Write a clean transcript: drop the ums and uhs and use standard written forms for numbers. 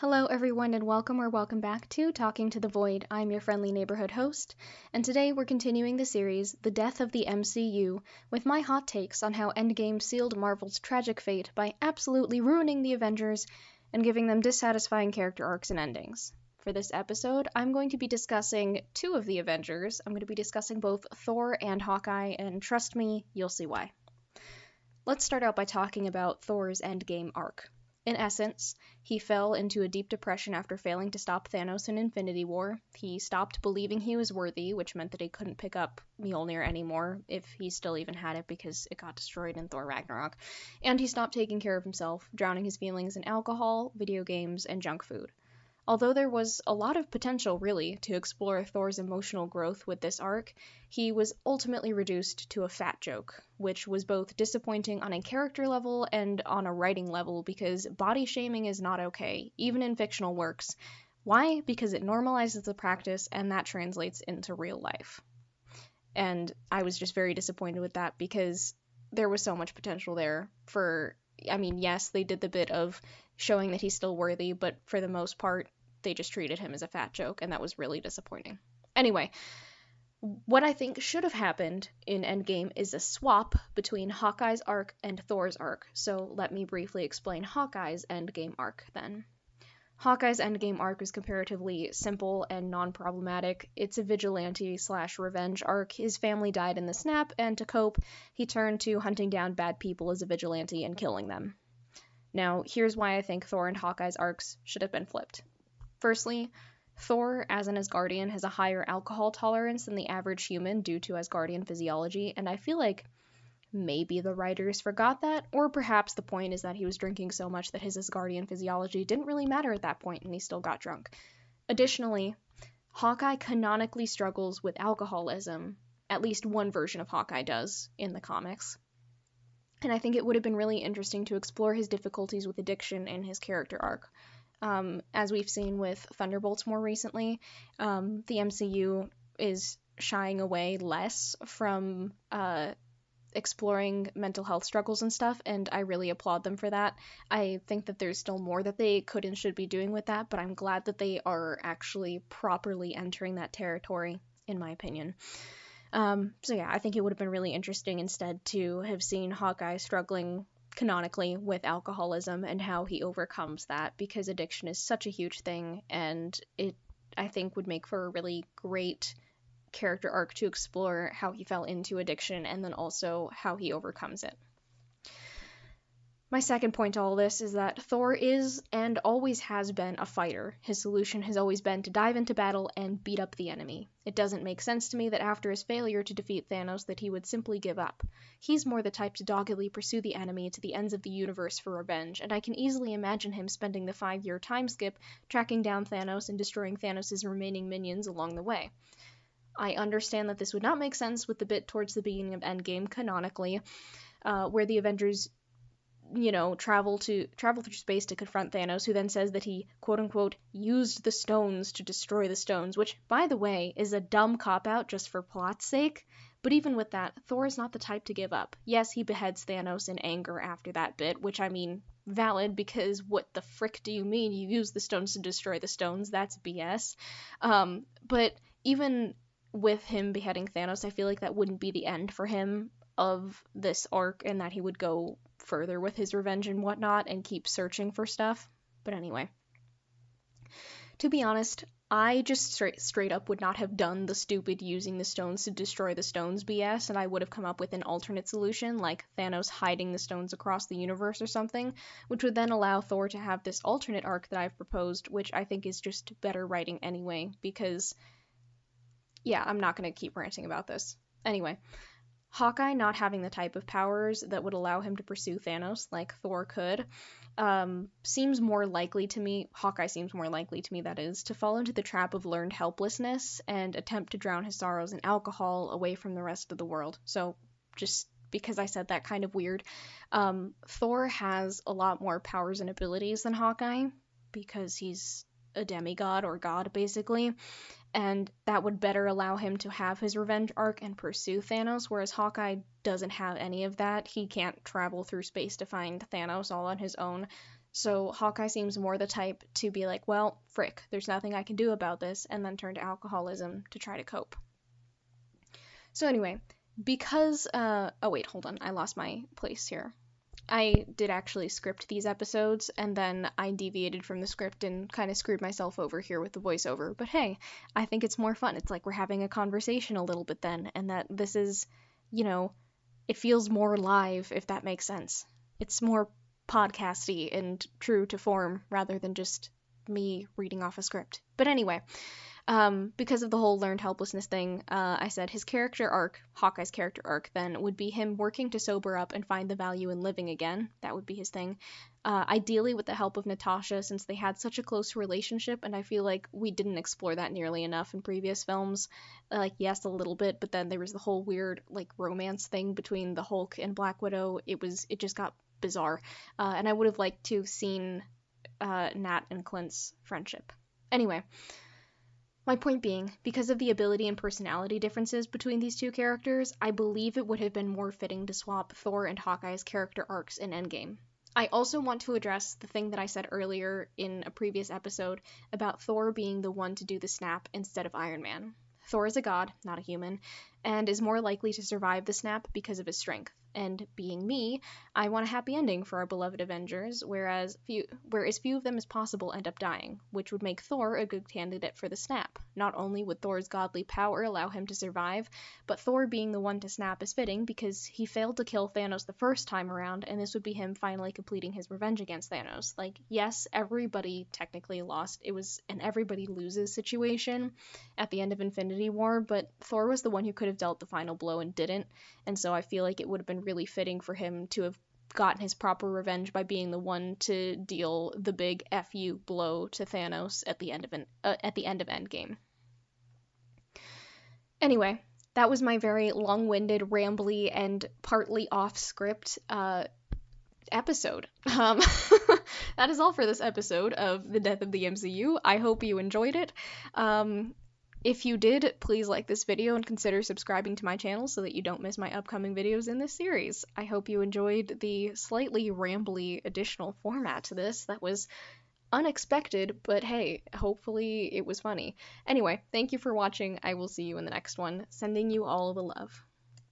Hello, everyone, and welcome back to Talking to the Void. I'm your friendly neighborhood host, and today we're continuing the series, The Death of the MCU, with my hot takes on how Endgame sealed Marvel's tragic fate by absolutely ruining the Avengers and giving them dissatisfying character arcs and endings. For this episode, I'm going to be discussing two of the Avengers. I'm going to be discussing both Thor and Hawkeye, and trust me, you'll see why. Let's start out by talking about Thor's Endgame arc. In essence, he fell into a deep depression after failing to stop Thanos in Infinity War. He stopped believing he was worthy, which meant that he couldn't pick up Mjolnir anymore, if he still even had it because it got destroyed in Thor Ragnarok. And he stopped taking care of himself, drowning his feelings in alcohol, video games, and junk food. Although there was a lot of potential, really, to explore Thor's emotional growth with this arc, he was ultimately reduced to a fat joke, which was both disappointing on a character level and on a writing level because body shaming is not okay, even in fictional works. Why? Because it normalizes the practice and that translates into real life. And I was just very disappointed with that because there was so much potential there yes, they did the bit of showing that he's still worthy, but for the most part, they just treated him as a fat joke, and that was really disappointing. Anyway, what I think should have happened in Endgame is a swap between Hawkeye's arc and Thor's arc, so let me briefly explain Hawkeye's Endgame arc then. Hawkeye's Endgame arc is comparatively simple and non-problematic. It's a vigilante/revenge arc. His family died in the snap, and to cope, he turned to hunting down bad people as a vigilante and killing them. Now, here's why I think Thor and Hawkeye's arcs should have been flipped. Firstly, Thor, as an Asgardian, has a higher alcohol tolerance than the average human due to Asgardian physiology, and I feel like maybe the writers forgot that, or perhaps the point is that he was drinking so much that his Asgardian physiology didn't really matter at that point and he still got drunk. Additionally, Hawkeye canonically struggles with alcoholism. At least one version of Hawkeye does in the comics. And I think it would have been really interesting to explore his difficulties with addiction in his character arc. As we've seen with Thunderbolts more recently, the MCU is shying away less from exploring mental health struggles and stuff, and I really applaud them for that. I think that there's still more that they could and should be doing with that, but I'm glad that they are actually properly entering that territory, in my opinion. I think it would have been really interesting instead to have seen Hawkeye struggling canonically with alcoholism and how he overcomes that, because addiction is such a huge thing, and it, I think, would make for a really great character arc to explore how he fell into addiction and then also how he overcomes it. My second point to all this is that Thor is and always has been a fighter. His solution has always been to dive into battle and beat up the enemy. It doesn't make sense to me that after his failure to defeat Thanos that he would simply give up. He's more the type to doggedly pursue the enemy to the ends of the universe for revenge, and I can easily imagine him spending the 5-year time skip tracking down Thanos and destroying Thanos' remaining minions along the way. I understand that this would not make sense with the bit towards the beginning of Endgame canonically, where the Avengers travel through space to confront Thanos, who then says that he, quote-unquote, used the stones to destroy the stones, which, by the way, is a dumb cop-out just for plot's sake. But even with that, Thor is not the type to give up. Yes, he beheads Thanos in anger after that bit, which, I mean, valid, because what the frick do you mean you use the stones to destroy the stones? That's BS. But even with him beheading Thanos, I feel like that wouldn't be the end for him of this arc, and that he would go further with his revenge and whatnot and keep searching for stuff. But anyway, to be honest, I just straight up would not have done the stupid using the stones to destroy the stones BS, and I would have come up with an alternate solution, like Thanos hiding the stones across the universe or something, which would then allow Thor to have this alternate arc that I've proposed, which I think is just better writing anyway, because yeah, I'm not going to keep ranting about this. Anyway, Hawkeye not having the type of powers that would allow him to pursue Thanos like Thor could seems more likely to me, Hawkeye seems more likely to me, that is, to fall into the trap of learned helplessness and attempt to drown his sorrows in alcohol away from the rest of the world. So just because I said that kind of weird, Thor has a lot more powers and abilities than Hawkeye because he's a demigod or god basically, and that would better allow him to have his revenge arc and pursue Thanos, whereas Hawkeye doesn't have any of that. He can't travel through space to find Thanos all on his own, So Hawkeye seems more the type to be like, well, frick, there's nothing I can do about this, and then turn to alcoholism to try to cope. So anyway, because, oh wait, hold on, I lost my place here. I did actually script these episodes, and then I deviated from the script and kind of screwed myself over here with the voiceover. But hey, I think it's more fun. It's like we're having a conversation a little bit then, and that this is, it feels more live, if that makes sense. It's more podcasty and true to form rather than just me reading off a script. But anyway, because of the whole learned helplessness thing, I said his character arc, Hawkeye's character arc, then would be him working to sober up and find the value in living again. That would be his thing. Ideally with the help of Natasha, since they had such a close relationship, and I feel like we didn't explore that nearly enough in previous films. Like, yes, a little bit, but then there was the whole weird, like, romance thing between the Hulk and Black Widow. It just got bizarre. And I would have liked to have seen Nat and Clint's friendship. Anyway, my point being, because of the ability and personality differences between these two characters, I believe it would have been more fitting to swap Thor and Hawkeye's character arcs in Endgame. I also want to address the thing that I said earlier in a previous episode about Thor being the one to do the snap instead of Iron Man. Thor is a god, not a human, and is more likely to survive the snap because of his strength. And being me, I want a happy ending for our beloved Avengers, whereas few of them as possible end up dying, which would make Thor a good candidate for the snap. Not only would Thor's godly power allow him to survive, but Thor being the one to snap is fitting because he failed to kill Thanos the first time around, and this would be him finally completing his revenge against Thanos. Like, yes, everybody technically lost. It was an everybody loses situation at the end of Infinity War, but Thor was the one who could have dealt the final blow and didn't, and so I feel like it would have been really fitting for him to have gotten his proper revenge by being the one to deal the big FU blow to Thanos at the end of Endgame. Anyway, that was my very long-winded, rambly, and partly off-script episode. That is all for this episode of The Death of the MCU. I hope you enjoyed it. If you did, please like this video and consider subscribing to my channel so that you don't miss my upcoming videos in this series. I hope you enjoyed the slightly rambly additional format to this that was unexpected, but hey, hopefully it was funny. Anyway, thank you for watching. I will see you in the next one. Sending you all the love.